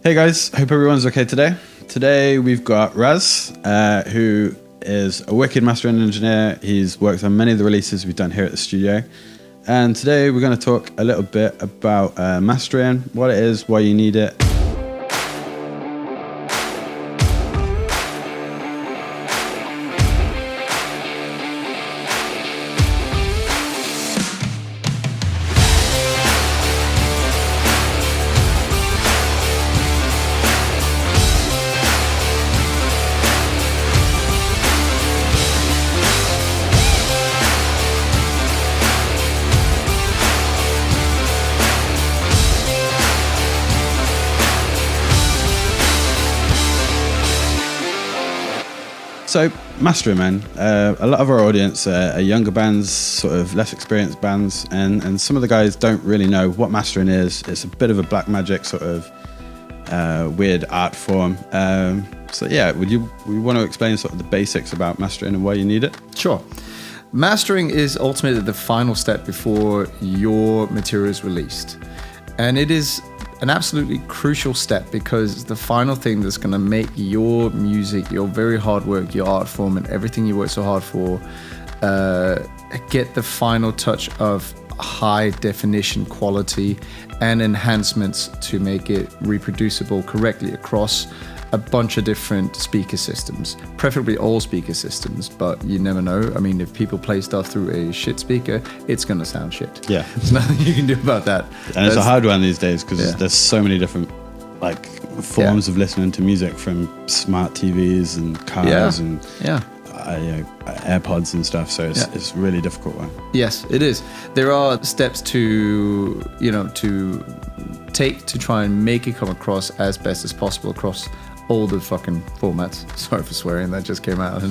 Hey guys, hope everyone's okay today. Today we've got Ras, who is a wicked mastering engineer. He's worked on many of the releases we've done here at the studio. And today we're going to talk a little bit about mastering, what it is, why you need it. So, mastering, man. A lot of our audience are younger bands, sort of less experienced bands, and some of the guys don't really know what mastering is. It's a bit of a black magic sort of weird art form. So yeah, we want to explain sort of the basics about mastering and why you need it? Sure. Mastering is ultimately the final step before your material is released. And it is an absolutely crucial step because the final thing that's going to make your music, your very hard work, your art form, and everything you work so hard for get the final touch of high definition quality and enhancements to make it reproducible correctly across a bunch of different speaker systems, preferably all speaker systems, but you never know. I mean, if people play stuff through a shit speaker, it's going to sound shit. Yeah. There's nothing you can do about that. And it's a hard one these days because there's so many different forms of listening to music, from smart TVs and cars and AirPods and stuff. So it's a really difficult one. Yes, it is. There are steps to take to try and make it come across as best as possible across all the fucking formats. Sorry for swearing, that just came out.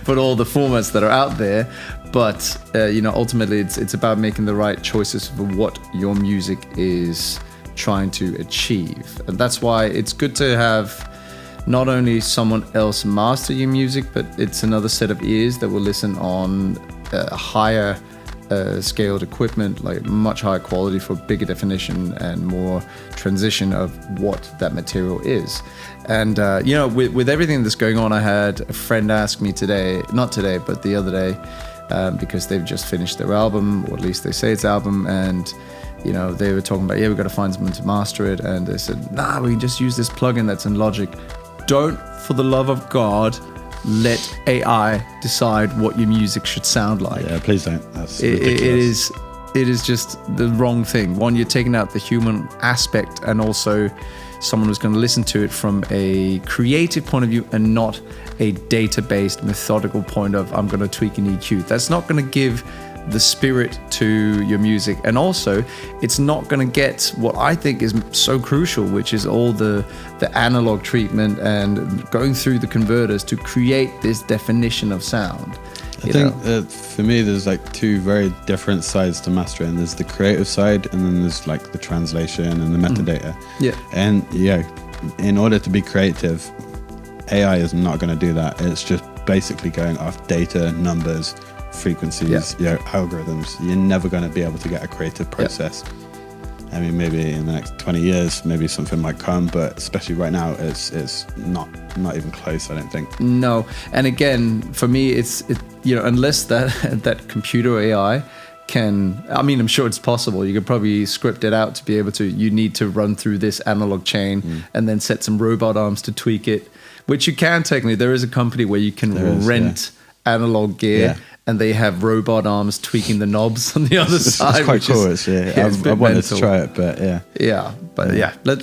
But all the formats that are out there. But ultimately it's about making the right choices for what your music is trying to achieve. And that's why it's good to have not only someone else master your music, but it's another set of ears that will listen on higher scaled equipment, like much higher quality for bigger definition and more transition of what that material is. And with everything that's going on, I had a friend ask me today, not today, but the other day, because they've just finished their album, or at least they say it's album, and they were talking about, we've got to find someone to master it, and they said, we can just use this plugin that's in Logic. Don't, for the love of God, let AI decide what your music should sound like. Yeah, please don't. That's ridiculous. It is just the wrong thing. One, you're taking out the human aspect, and also someone who's going to listen to it from a creative point of view and not a data-based, methodical point of, I'm going to tweak an EQ. That's not going to give the spirit to your music, and also it's not going to get what I think is so crucial, which is all the analog treatment and going through the converters to create this definition of sound. I think for me there's like two very different sides to mastering. There's the creative side, and then there's like the translation and the metadata. And in order to be creative, AI is not going to do that. It's just basically going off data, numbers, frequencies, algorithms. You're never going to be able to get a creative process. I mean, maybe in the next 20 years, maybe something might come, but especially right now, it's not even close, I don't think. No, and again, for me, it's unless that computer AI can, I mean, I'm sure it's possible. You could probably script it out to be able to. You need to run through this analog chain and then set some robot arms to tweak it, which you can technically. There is a company where you can rent analog gear. And they have robot arms tweaking the knobs on the other side. It's quite cool. I wanted to try it, but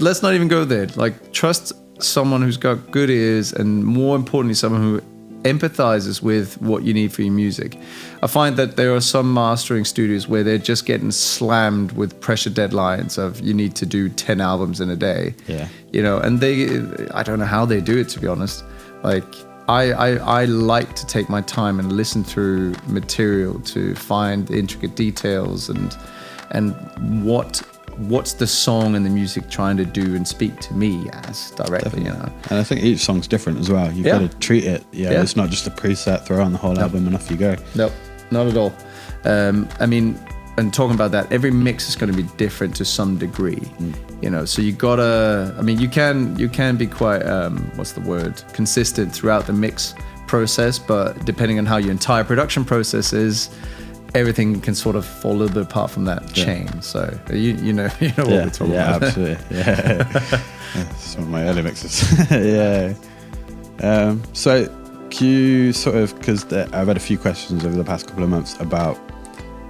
Let's not even go there. Like, trust someone who's got good ears, and more importantly, someone who empathizes with what you need for your music. I find that there are some mastering studios where they're just getting slammed with pressure deadlines of you need to do 10 albums in a day. And I don't know how they do it, to be honest. Like, I like to take my time and listen through material to find the intricate details and what's the song and the music trying to do and speak to me as directly. And I think each song's different as well. You've got to treat it. It's not just a preset, throw on the whole album and off you go. Nope, not at all. I mean, and talking about that, every mix is going to be different to some degree. So you gotta, you can be quite, consistent throughout the mix process, but depending on how your entire production process is, everything can sort of fall a little bit apart from that chain. So you know what we're talking about. Absolutely. Some of my early mixes. So can you sort of, because I've had a few questions over the past couple of months about,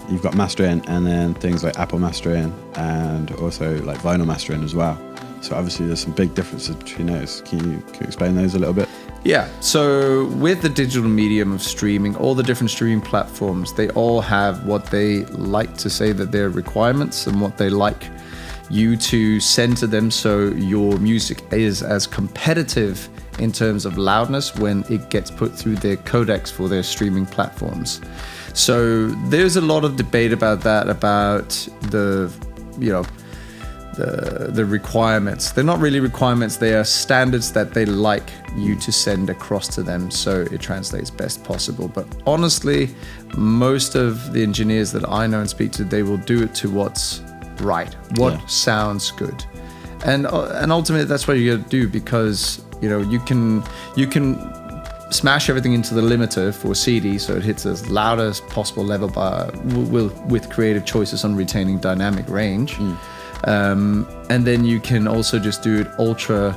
you've got mastering and then things like Apple mastering and also like vinyl mastering as well. So obviously there's some big differences between those. Can you explain those a little bit? Yeah, so with the digital medium of streaming, all the different streaming platforms, they all have what they like to say that their requirements and what they like you to send to them, so your music is as competitive in terms of loudness when it gets put through their codecs for their streaming platforms. So there's a lot of debate about that, about the requirements. They're not really requirements, they are standards that they like you to send across to them so it translates best possible. But honestly, most of the engineers that I know and speak to, they will do it to what's right, what sounds good. And ultimately that's what you got to do, because you can smash everything into the limiter for CD so it hits as loud as possible level with creative choices on retaining dynamic range. And then you can also just do it ultra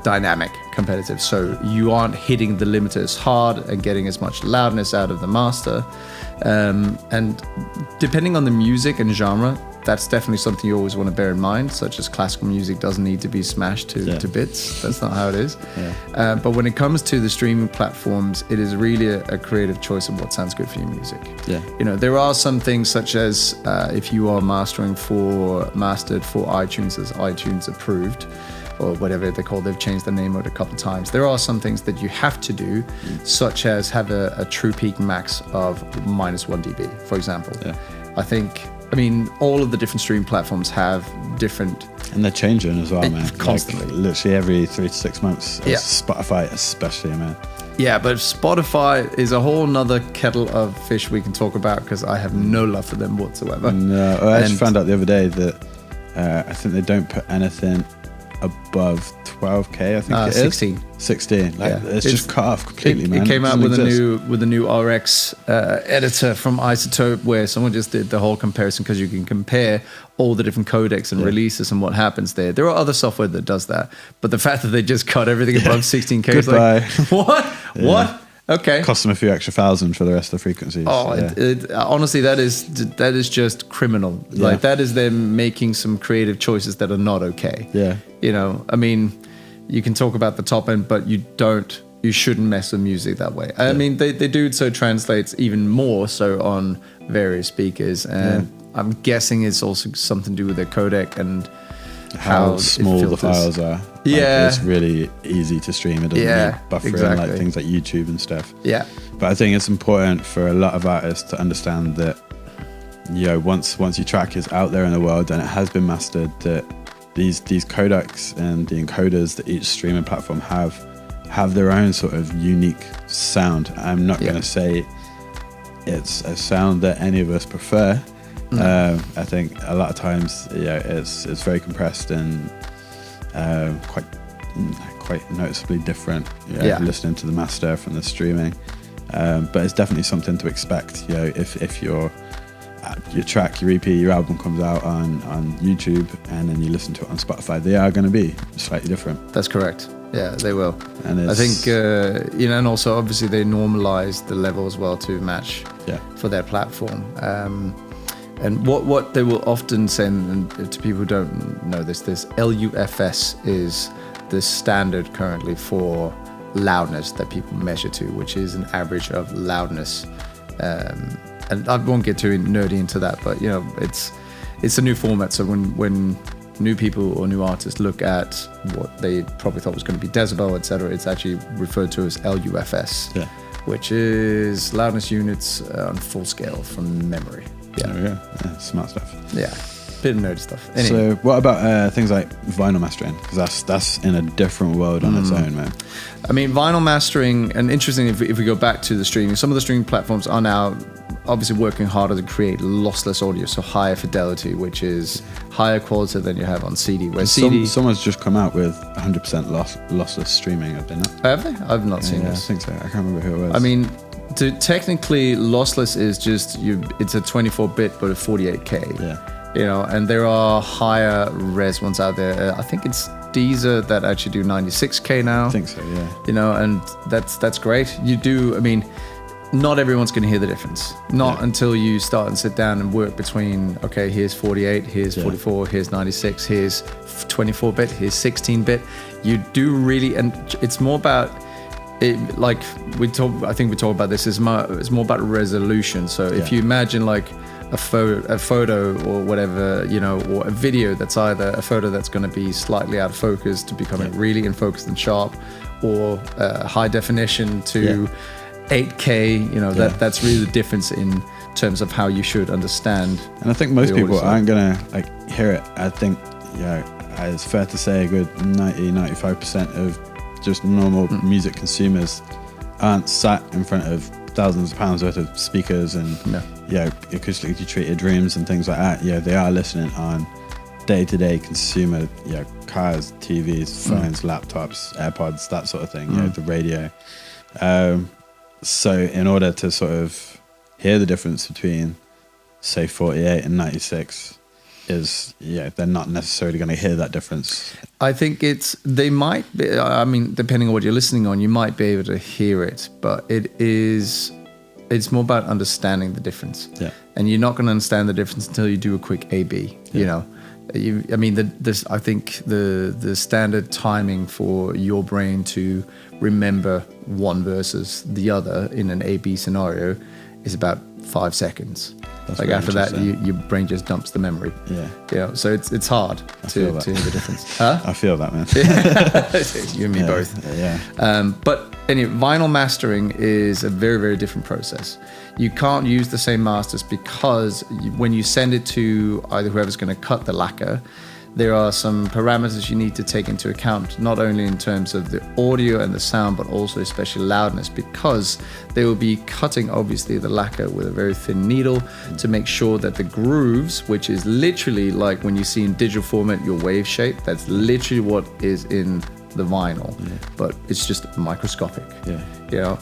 dynamic competitive, so you aren't hitting the limiter as hard and getting as much loudness out of the master. And depending on the music and genre, that's definitely something you always want to bear in mind, such as classical music doesn't need to be smashed to bits. That's not how it is. But when it comes to the streaming platforms, it is really a creative choice of what sounds good for your music. There are some things, such as if you are mastered for iTunes as iTunes approved, or whatever they call, they've changed the name of it a couple of times. There are some things that you have to do, such as have a true peak max of -1 dB, for example. All of the different streaming platforms have different... And they're changing as well, man. Constantly. Like, literally every 3 to 6 months. Spotify especially, man. Yeah, but Spotify is a whole nother kettle of fish we can talk about, because I have no love for them whatsoever. No, I actually found out the other day that I think they don't put anything above 12K, I think it 16. is. 16. It's just cut off completely, man. It came out with a new RX editor from Isotope, where someone just did the whole comparison, because you can compare all the different codecs and releases and what happens there. There are other software that does that, but the fact that they just cut everything above 16K is like, what? What? Okay. Cost them a few extra thousand for the rest of the frequencies. Honestly, that is just criminal. Like, that is them making some creative choices that are not okay. You can talk about the top end, but you shouldn't mess with music that way. They do it so it translates even more so on various speakers, and I'm guessing it's also something to do with their codec and how small the files are. It's really easy to stream. It doesn't need buffering like things like YouTube and stuff. But I think it's important for a lot of artists to understand that once your track is out there in the world and it has been mastered, that these codecs and the encoders that each streaming platform have their own sort of unique sound. I'm not going to say it's a sound that any of us prefer. I think a lot of times it's very compressed and quite noticeably different listening to the master from the streaming, but it's definitely something to expect. If your track, your EP, your album comes out on YouTube and then you listen to it on Spotify, they are going to be slightly different. That's correct. Yeah, they will. And I think and also obviously they normalize the level as well to match for their platform. And what they will often say, and to people who don't know this LUFS is the standard currently for loudness that people measure to, which is an average of loudness. And I won't get too nerdy into that, but it's a new format. So when new people or new artists look at what they probably thought was going to be decibel, etc., it's actually referred to as LUFS, which is loudness units on full scale from memory. There we go. Smart stuff. bit of nerdy stuff. Anyway. So what about things like vinyl mastering? Because that's in a different world on its own, man. I mean, vinyl mastering, and interesting, if we go back to the streaming, some of the streaming platforms are now obviously working harder to create lossless audio, so higher fidelity, which is higher quality than you have on CD. Where CD, someone's just come out with 100% lossless streaming, have they not? Have they? I've not seen this. I think so. I can't remember who it was. I mean, technically, lossless is just it's a 24-bit but a 48K. Yeah. You know, and there are higher res ones out there. I think it's Deezer that actually do 96K now. I think so, yeah. You know, and that's great. You do, I mean, not everyone's going to hear the difference. Not until you start and sit down and work between, okay, here's 48, here's 44, here's 96, here's 24-bit, here's 16-bit. You do really, and it's more about, like I think we talked about this, it's more about resolution. So if you imagine like a photo or whatever, you know, or a video that's either a photo that's going to be slightly out of focus to becoming really in focus and sharp, or high definition to 8K, you know, that's really the difference in terms of how you should understand. And I think most people aren't going to like hear it. I think, it's fair to say a good 90-95% of just normal music consumers aren't sat in front of thousands of pounds worth of speakers and acoustically treated rooms and things like that. Yeah, they are listening on day-to-day consumer, cars, TVs, phones, laptops, AirPods, that sort of thing. The radio. So in order to sort of hear the difference between, say, 48 and 96, is they're not necessarily going to hear that difference. I think they might be, I mean, depending on what you're listening on, you might be able to hear it, but it's more about understanding the difference. And you're not going to understand the difference until you do a quick A/B. You know, I mean, I think the standard timing for your brain to remember one versus the other in an A/B scenario is about 5 seconds. That's like after that, your brain just dumps the memory. So it's hard to hear the difference. Huh? I feel that, man. You and me both. But anyway, vinyl mastering is a very, very different process. You can't use the same masters because when you send it to either whoever's going to cut the lacquer, there are some parameters you need to take into account, not only in terms of the audio and the sound, but also especially loudness, because they will be cutting, obviously, the lacquer with a very thin needle to make sure that the grooves, which is literally like when you see in digital format your wave shape, that's literally what is in the vinyl, but it's just microscopic. You know,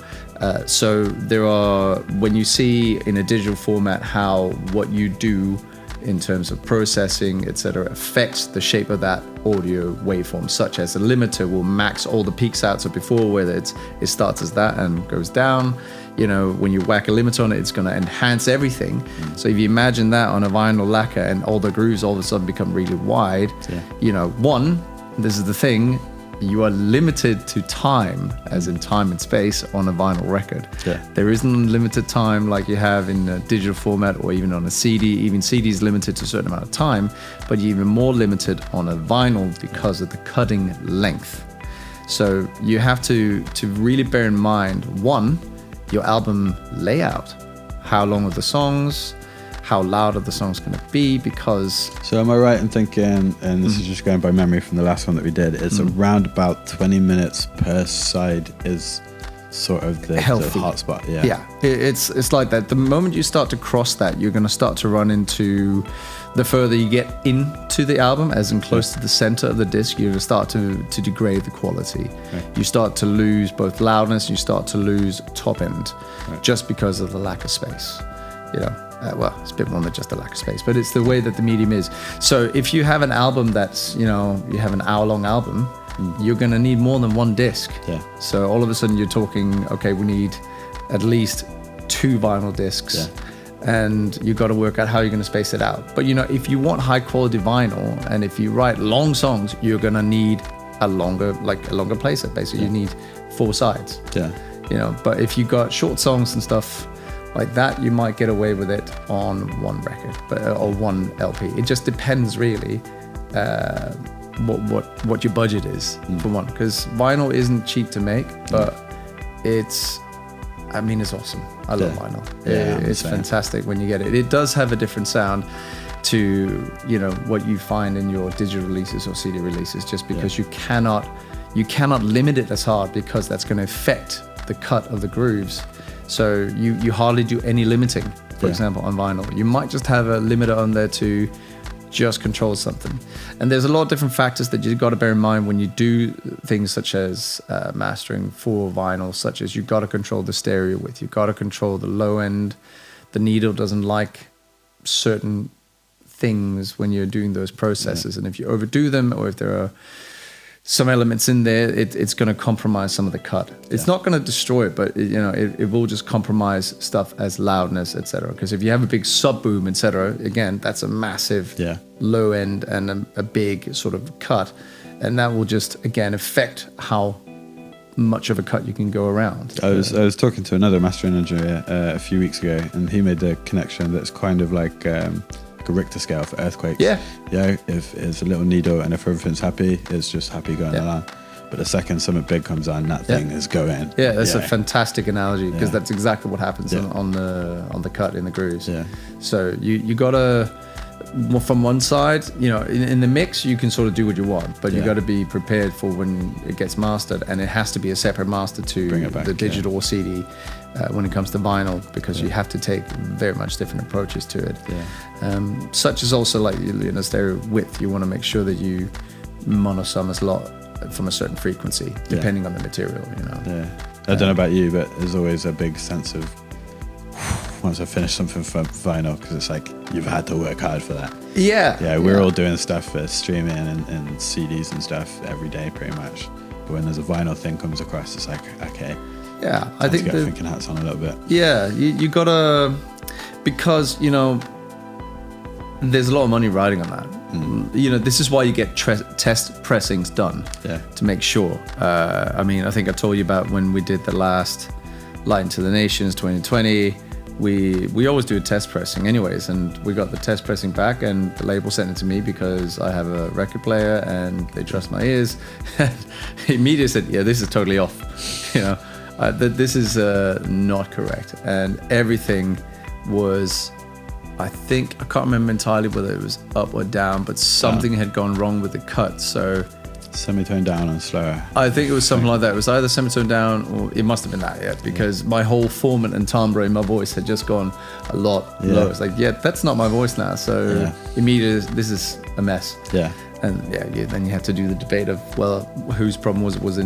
so there are, when you see in a digital format how what you do in terms of processing, etc., affects the shape of that audio waveform, such as a limiter will max all the peaks out. So before, whether it starts as that and goes down, you know, when you whack a limiter on it, it's going to enhance everything. So if you imagine that on a vinyl lacquer and all the grooves all of a sudden become really wide, you know, this is the thing, you are limited to time, as in time and space, on a vinyl record. There isn't limited time like you have in a digital format or even on a CD. Even CD is limited to a certain amount of time, but you're even more limited on a vinyl because of the cutting length. So you have to really bear in mind, one, your album layout. How long are the songs? How loud are the songs going to be? Because... So am I right in thinking, and this is just going by memory from the last one that we did, it's around about 20 minutes per side is sort of the hot spot. It's like that. The moment you start to cross that, you're going to start to run into, the further you get into the album, as in close to the center of the disc, you're going to start to degrade the quality. You start to lose both loudness, you start to lose top end, just because of the lack of space. You know, well, it's a bit more than just a lack of space, but it's the way that the medium is. So if you have an album that's, you know, you have an hour-long album, you're going to need more than one disc. So all of a sudden you're talking, okay, we need at least 2 vinyl discs, and you've got to work out how you're going to space it out. But, you know, if you want high-quality vinyl, and if you write long songs, you're going to need a longer playset. Basically, you need 4 sides. You know, but if you got short songs and stuff like that, you might get away with it on one record, or one LP. It just depends, really, what your budget is for one. Because vinyl isn't cheap to make, but it's I mean, it's awesome. I love vinyl. It's fantastic when you get it. It does have a different sound to, you know, what you find in your digital releases or CD releases, just because you cannot limit it as hard, because that's going to affect the cut of the grooves. So you hardly do any limiting, for example, on vinyl. You might just have a limiter on there to just control something. And there's a lot of different factors that you've got to bear in mind when you do things such as mastering for vinyl, such as you've got to control the stereo width, you've got to control the low end. The needle doesn't like certain things when you're doing those processes. And if you overdo them, or if there are some elements in there, it's going to compromise some of the cut. It's not going to destroy it, but it will just compromise stuff as loudness, etc. Because if you have a big sub boom, etc., again, that's a massive low end and a big sort of cut, and that will just again affect how much of a cut you can go around. I was talking to another mastering engineer a few weeks ago, and he made the connection that's kind of like a Richter scale for earthquakes. If it's a little needle, and if everything's happy, it's just happy going along. But the second something big comes on, that thing is going. That's a fantastic analogy, because that's exactly what happens on the cut in the grooves. So you gotta, from one side, you know, in the mix you can sort of do what you want, but you got to be prepared for when it gets mastered, and it has to be a separate master to bring it back, the digital or CD. When it comes to vinyl, because you have to take very much different approaches to it. Such as also like, you know, stereo width. You want to make sure that you monosum as a lot from a certain frequency, depending on the material. You know. I don't know about you, but there's always a big sense of once I finish something for vinyl, because it's like you've had to work hard for that. We're all doing stuff for streaming and CDs and stuff every day, pretty much. But when there's a vinyl thing comes across, it's like, okay. I think get thinking hats on a little bit. You gotta, because, you know, there's a lot of money riding on that. You know, this is why you get test pressings done to make sure. I mean, I think I told you about when we did the last Light into the Nations 2020. We always do a test pressing anyways, and we got the test pressing back, and the label sent it to me because I have a record player and they trust my ears. He immediately said, this is totally off. You know, this is not correct. And everything was, I can't remember entirely whether it was up or down, but something had gone wrong with the cut. So semitone down and slower. I think it was something like that. It was either semitone down, or it must have been that, because my whole formant and timbre in my voice had just gone a lot lower. It's like, that's not my voice now. So immediately, this is a mess. And then you have to do the debate of, well, whose problem was it? Was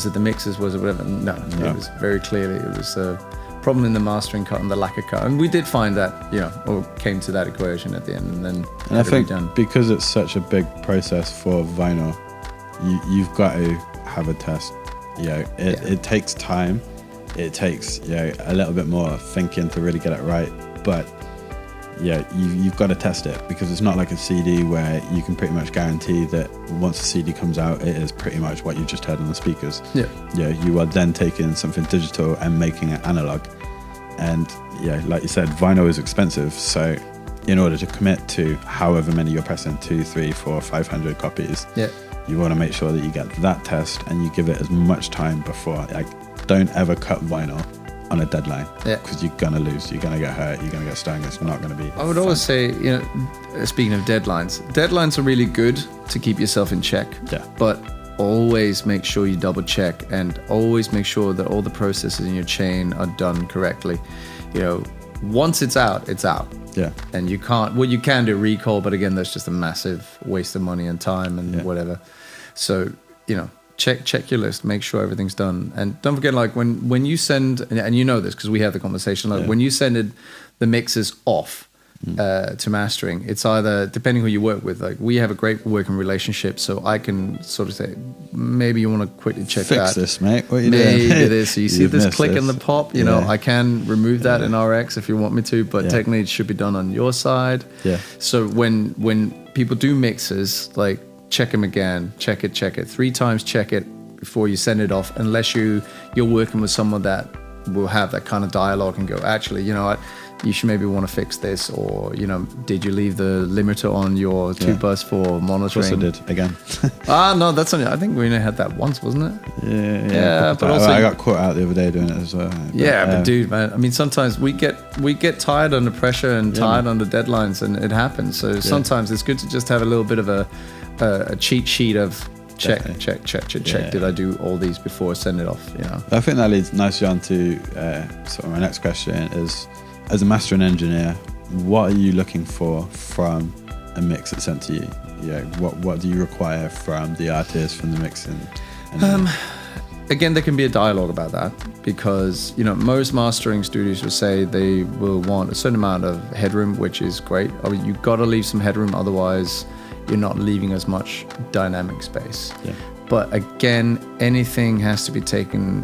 it the mixers? Was it whatever? No, it was very clearly, it was a problem in the mastering cut and the lacquer cut. And we did find that, you know, or came to that equation at the end, and then I think because it's such a big process for vinyl, you've got to have a test. It takes time. It takes a little bit more thinking to really get it right. But you've got to test it, because it's not like a CD where you can pretty much guarantee that once the CD comes out, it is pretty much what you just heard on the speakers. You are then taking something digital and making it analog. And like you said, vinyl is expensive. So in order to commit to however many you're pressing, 200, 300, 400, 500 copies, you want to make sure that you get that test and you give it as much time before. Like, don't ever cut vinyl on a deadline, because you're gonna lose, you're gonna get hurt, you're gonna get stung. It's not gonna be I would always say, you know, speaking of deadlines are really good to keep yourself in check, but always make sure you double check, and always make sure that all the processes in your chain are done correctly. You know, once it's out, it's out. And you can't, well, you can do recall, but again, that's just a massive waste of money and time and whatever. So, you know, check your list, make sure everything's done. And don't forget, like when you send, and you know this because we have the conversation, like when you send the mixes off to mastering, it's either, depending who you work with, like we have a great working relationship, so I can sort of say, maybe you want to quickly check Fix this, mate. What are you maybe doing? this. You see this click in the pop, you know, I can remove that in RX if you want me to, but technically it should be done on your side. So when people do mixes, like check them again, check it 3 times, check it before you send it off, unless you're working with someone that will have that kind of dialogue and go, actually, you know, you should maybe want to fix this, or did you leave the limiter on your tube bus for monitoring? Of course I did, again. No, that's only, I think we only had that once, wasn't it? Yeah, but also I got caught out the other day doing it as well. But dude, man, I mean, sometimes we get tired under pressure and tired under deadlines, and it happens. So sometimes it's good to just have a little bit of a cheat sheet of check. Did I do all these before I send it off? I think that leads nicely on to sort of my next question is, as a mastering engineer, what are you looking for from a mix that's sent to you? What do you require from the artist, from the mixing? Again, there can be a dialogue about that, because most mastering studios will say they will want a certain amount of headroom, which is great. I mean, you've got to leave some headroom, otherwise you're not leaving as much dynamic space. But again, anything has to be taken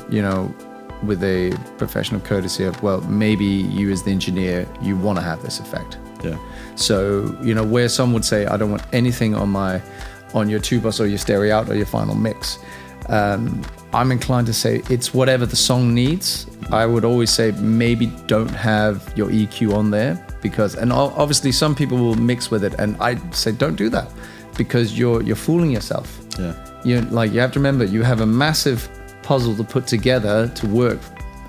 with a professional courtesy of, well, maybe you as the engineer, you want to have this effect. So where some would say, I don't want anything on your tube bus or your stereo out or your final mix, I'm inclined to say it's whatever the song needs. I would always say maybe don't have your EQ on there, because, and obviously some people will mix with it, and I'd say don't do that, because you're fooling yourself. You have to remember, you have a massive puzzle to put together to work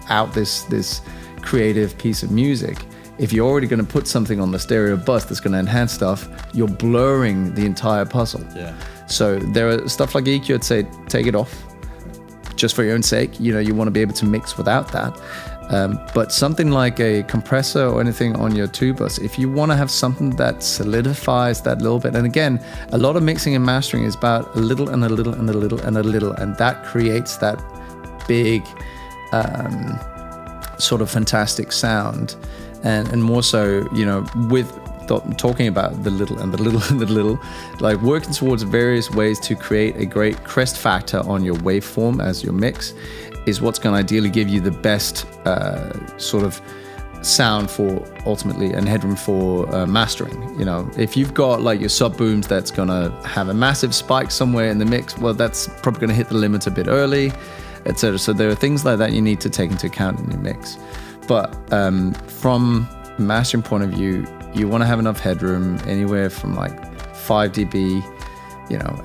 out this creative piece of music. If you're already going to put something on the stereo bus that's going to enhance stuff, you're blurring the entire puzzle. So there are stuff like EQ, I'd say take it off, just for your own sake. You want to be able to mix without that. But something like a compressor or anything on your tube bus, if you want to have something that solidifies that little bit, and again, a lot of mixing and mastering is about a little and a little and a little and a little, and that creates that big sort of fantastic sound. And more so, with talking about the little and the little and the little, like working towards various ways to create a great crest factor on your waveform as your mix is what's going to ideally give you the best sort of sound for ultimately, and headroom for mastering. If you've got like your sub booms that's going to have a massive spike somewhere in the mix, well, that's probably going to hit the limit a bit early, etc. So there are things like that you need to take into account in your mix. But from a mastering point of view, you want to have enough headroom, anywhere from like 5 dB,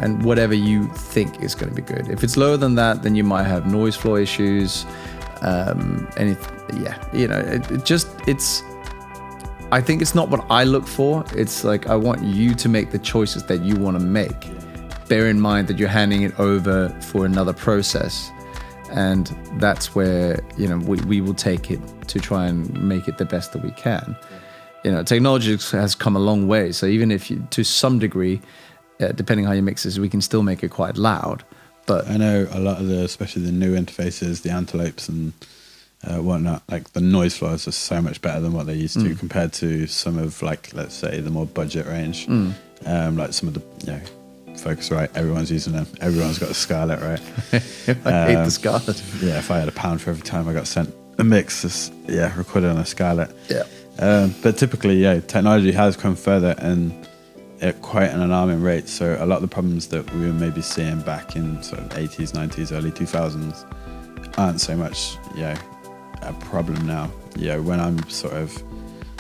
and whatever you think is going to be good. If it's lower than that, then you might have noise floor issues. I think it's not what I look for. It's like, I want you to make the choices that you want to make. Bear in mind that you're handing it over for another process. And that's where, we will take it to try and make it the best that we can. Technology has come a long way. So even if you, to some degree, depending how you mix this, we can still make it quite loud. But I know a lot of especially the new interfaces, the antelopes and whatnot, like the noise floors are so much better than what they used to compared to some of, like, let's say, the more budget range. Like some of the, Focusrite, everyone's using them. Everyone's got a Scarlett, right? I hate the Scarlett. Yeah, if I had £1 for every time I got sent a mix, recorded on a Scarlett. But typically, technology has come further and at quite an alarming rate. So a lot of the problems that we were maybe seeing back in sort of 80s, 90s, early 2000s aren't so much, a problem now. When I'm sort of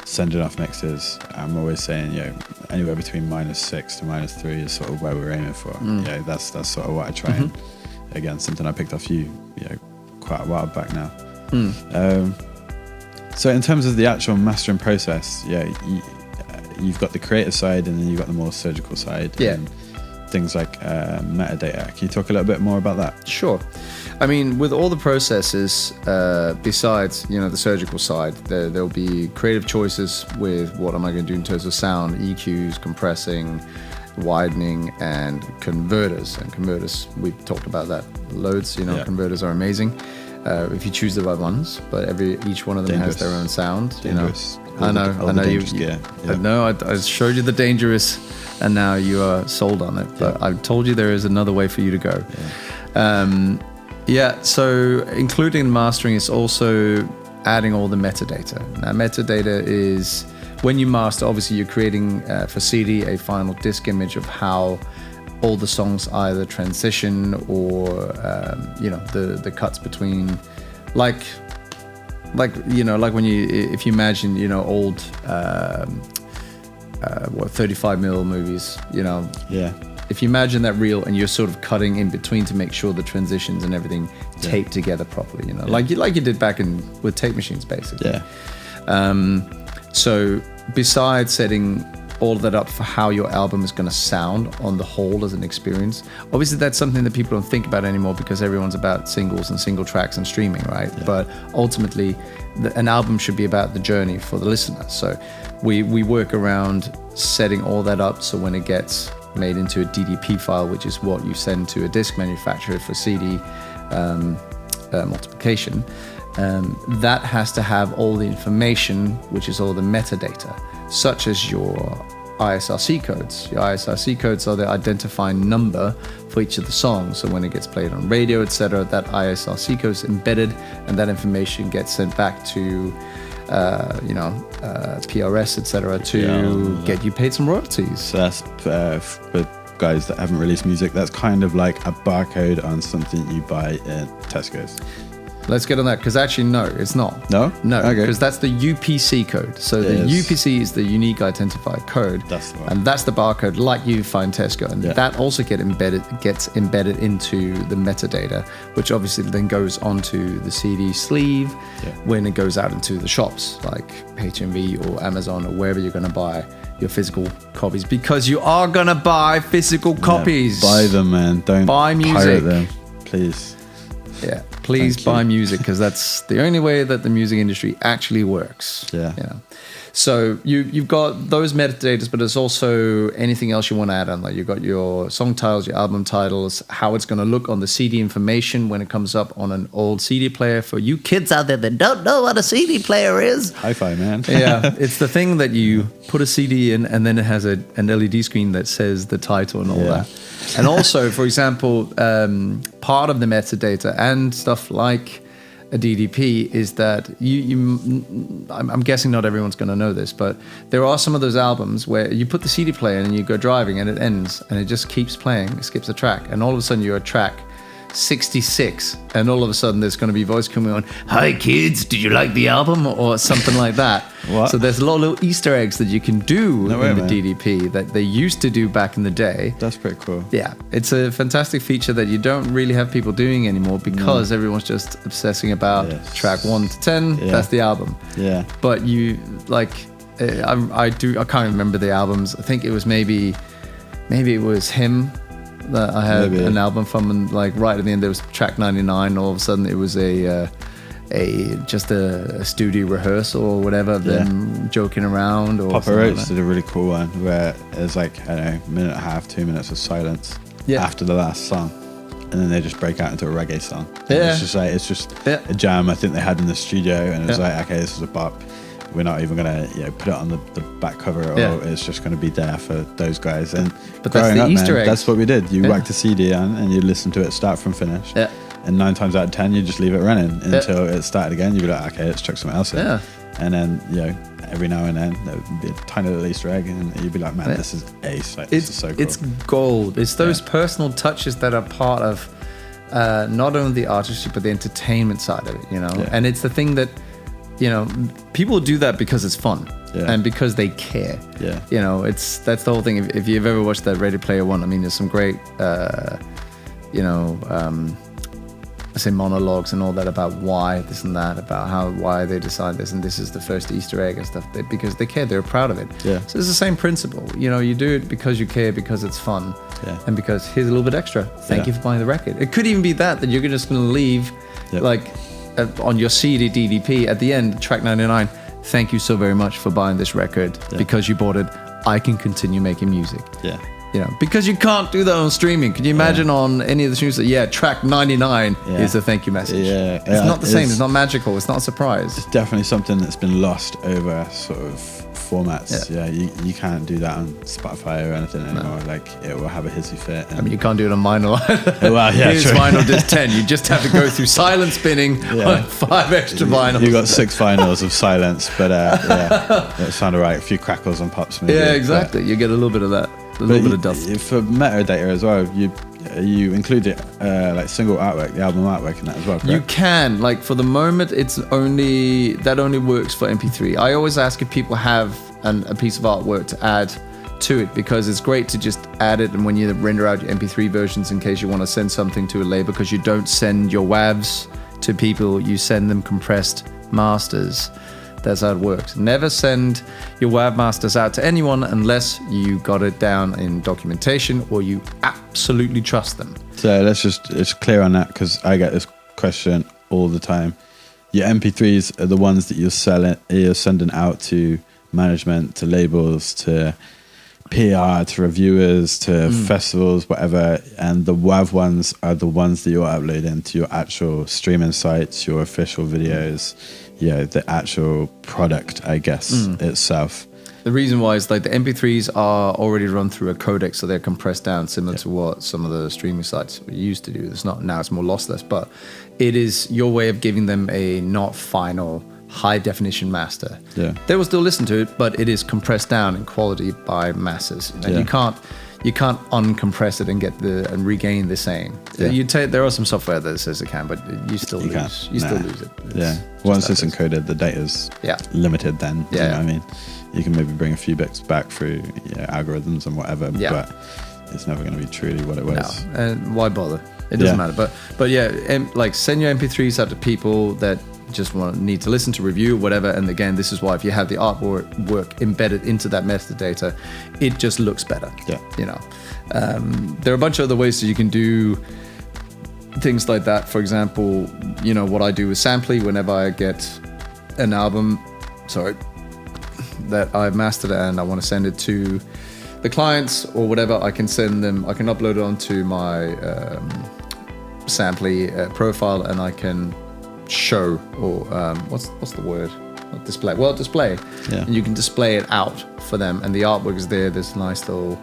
sending off mixes, I'm always saying, anywhere between -6 to -3 is sort of where we're aiming for. That's sort of what I try and, again, something I picked off you, quite a while back now. So in terms of the actual mastering process, you've got the creative side and then you've got the more surgical side. And things like metadata. Can you talk a little bit more about that? Sure. I mean, with all the processes, besides, the surgical side, there'll be creative choices with what am I going to do in terms of sound, EQs, compressing, widening, and converters. And converters, we've talked about that loads. Converters are amazing if you choose the right ones, but each one of them has their own sound. Dangerous. I know you. I know. I showed you the dangerous, and now you are sold on it. But I told you there is another way for you to go. So including mastering is also adding all the metadata. Now, metadata is when you master, obviously you're creating for CD a final disc image of how all the songs either transition or, the cuts between, like like when if you imagine old 35mm movies, Yeah. If you imagine that reel and you're sort of cutting in between to make sure the transitions and everything tape together properly, like you did back with tape machines, basically. Yeah. So besides setting all of that up for how your album is going to sound on the whole as an experience, obviously that's something that people don't think about anymore because everyone's about singles and single tracks and streaming, right? Yeah. But ultimately, an album should be about the journey for the listener. So we work around setting all that up so when it gets made into a DDP file, which is what you send to a disc manufacturer for CD multiplication, that has to have all the information, which is all the metadata, such as your ISRC codes. Your ISRC codes are the identifying number for each of the songs. So when it gets played on radio, etc., that ISRC code is embedded, and that information gets sent back to PRS, etc., to get you paid some royalties. So that's for guys that haven't released music. That's kind of like a barcode on something you buy in Tesco's. Let's get on that, because actually, no, it's not. No? No, Okay. because that's the UPC code. So the UPC is the unique identifier code. That's the one. And that's the barcode like you find Tesco. And that also gets embedded into the metadata, which obviously then goes onto the CD sleeve when it goes out into the shops, like HMV or Amazon or wherever you're going to buy your physical copies, because you are going to buy physical copies. Buy them, man. Don't buy music. pirate them, please. Yeah, please buy music, because that's the only way that the music industry actually works. Yeah. So you've got those metadata, but there's also anything else you want to add on. Like you've got your song titles, your album titles, how it's going to look on the CD information when it comes up on an old CD player. For you kids out there that don't know what a CD player is. Hi-fi, man. Yeah, it's the thing that you put a CD in and then it has an LED screen that says the title and all that. And also, for example, part of the metadata and stuff like a DDP is that I'm guessing not everyone's going to know this, but there are some of those albums where you put the CD player in and you go driving and it ends and it just keeps playing, it skips a track, and all of a sudden you're at track 66 and all of a sudden there's going to be a voice coming on, "Hi kids, did you like the album?" or something like that. What? So there's a lot of little Easter eggs that you can do in the man. DDP that they used to do back in the day. That's pretty cool. Yeah, it's a fantastic feature that you don't really have people doing anymore because everyone's just obsessing about track 1 to 10. That's the album. Yeah. But you like, I can't remember the albums. I think it was maybe it was him that I had an album from, and like right at the end there was track 99. All of a sudden it was a studio rehearsal or whatever, them joking around. Or Papa Roach did a really cool one where there's like, I don't know, a minute and a half, 2 minutes of silence after the last song, and then they just break out into a reggae song. And it's just a jam I think they had in the studio, and it was like, okay, this is a bop. We're not even gonna put it on the back cover, or it's just gonna be there for those guys. And but that's the Easter egg. That's what we did. You whacked a CD on and you listen to it start from finish. Yeah. And 9 times out of 10, you just leave it running until it started again. You'd be like, okay, let's chuck something else in. Yeah. And then, every now and then, there would be a tiny little Easter egg, and you'd be like, man, this is ace. Like, this is so cool. It's gold. It's those personal touches that are part of not only the artistry, but the entertainment side of it, Yeah. And it's the thing that, people do that because it's fun. Yeah. And because they care. Yeah. That's the whole thing. If you've ever watched that Ready Player One, I mean, there's some great, I say monologues and all that about why this and that, about why they decide this, and this is the first Easter egg and stuff, because they care, they're proud of it. Yeah. So it's the same principle. You do it because you care, because it's fun, and because here's a little bit extra. Thank you for buying the record. It could even be that you're just going to leave, on your CD DDP at the end, track 99. Thank you so very much for buying this record. Because you bought it, I can continue making music. Yeah. Because you can't do that on streaming. Can you imagine on any of the streams that, track 99 is a thank you message? Yeah. It's not the same. It's not magical. It's not a surprise. It's definitely something that's been lost over sort of formats. Yeah. You can't do that on Spotify or anything anymore. Like, it will have a hissy fit. I mean, you can't do it on vinyl. Well, here's vinyl disc 10. You just have to go through silent spinning on 5 extra vinyls. You got 6 vinyls of silence, but it sounded right. A few crackles and pops maybe. Yeah, exactly. You get a little bit of that. A little bit of dust. For metadata as well, you include it like single artwork, the album artwork in that as well, correct? You can. Like for the moment, that only works for MP3. I always ask if people have a piece of artwork to add to it, because it's great to just add it, and when you render out your MP3 versions in case you want to send something to a label, because you don't send your WAVs to people, you send them compressed masters. That's how it works. Never send your WAV masters out to anyone unless you got it down in documentation or you absolutely trust them. So it's clear on that, because I get this question all the time. Your MP3s are the ones that you're sending out to management, to labels, to PR, to reviewers, to festivals, whatever, and the WAV ones are the ones that you're uploading to your actual streaming sites, your official videos, the actual product, I guess, itself. The reason why is like the MP3s are already run through a codec, so they're compressed down, similar to what some of the streaming sites used to do. It's not now; it's more lossless, but it is your way of giving them a not final high definition master. Yeah, they will still listen to it, but it is compressed down in quality by masses, and you can't uncompress it and regain the same. Yeah. There are some software that says it can, but you still lose. You still lose it. Once it's encoded, the data's limited. Then you know what I mean. You can maybe bring a few bits back through algorithms and whatever, but it's never going to be truly what it was. No, and why bother? It doesn't matter. But like send your MP3s out to people that just need to listen to, review, whatever. And again, this is why if you have the artwork embedded into that metadata, it just looks better. Yeah. There are a bunch of other ways that you can do things like that. For example, what I do with Samply, whenever I get an album, that I've mastered and I want to send it to the clients or whatever, I can upload it onto my Samply profile, and I can show, or what's the word? Not display. Well, display. Yeah. And you can display it out for them, and the artwork is there. There's a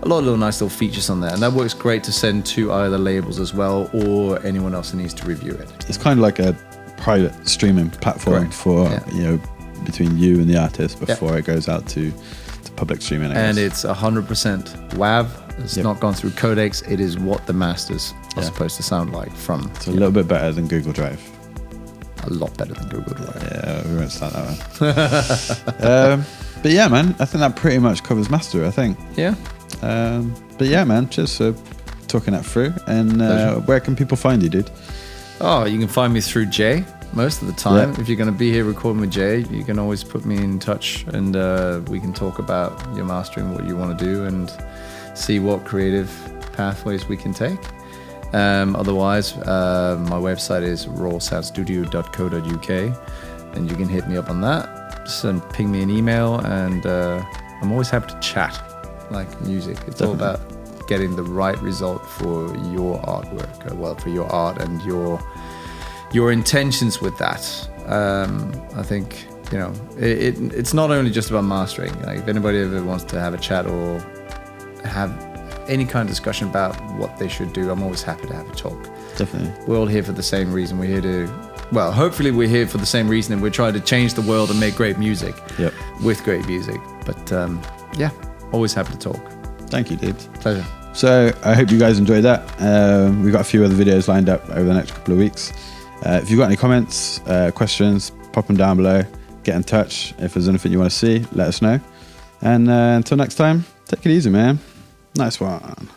lot of nice little features on there, and that works great to send to either labels as well or anyone else who needs to review it. It's kind of like a private streaming platform for between you and the artist before it goes out to public streaming. And it's 100% WAV. It's not gone through codecs. It is what the masters are supposed to sound like from. It's a little bit better than Google Drive. A lot better than Google Drive. Yeah, we won't start that one. But yeah, man, I think that pretty much covers master, I think. Yeah. But yeah, man, just talking that through. And where can people find you, dude? Oh, you can find me through Jay most of the time. If you're going to be here recording with Jay, you can always put me in touch, and we can talk about your mastering, what you want to do, and see what creative pathways we can take. Otherwise, my website is rawsoundstudio.co.uk, and you can hit me up on that. Just ping me an email, and I'm always happy to chat like music. It's all about getting the right result for your artwork, for your art and your intentions with that. I think it's not only just about mastering. Like, if anybody ever wants to have a chat or have any kind of discussion about what they should do, I'm always happy to have a talk. Definitely. We're all here for the same reason. We're here to, hopefully we're here for the same reason, and we're trying to change the world and make great music with great music. But always happy to talk. Thank you, dude. Pleasure. So I hope you guys enjoyed that. We've got a few other videos lined up over the next couple of weeks. If you've got any comments, questions, pop them down below. Get in touch. If there's anything you want to see, let us know. And until next time, take it easy, man. Nice one.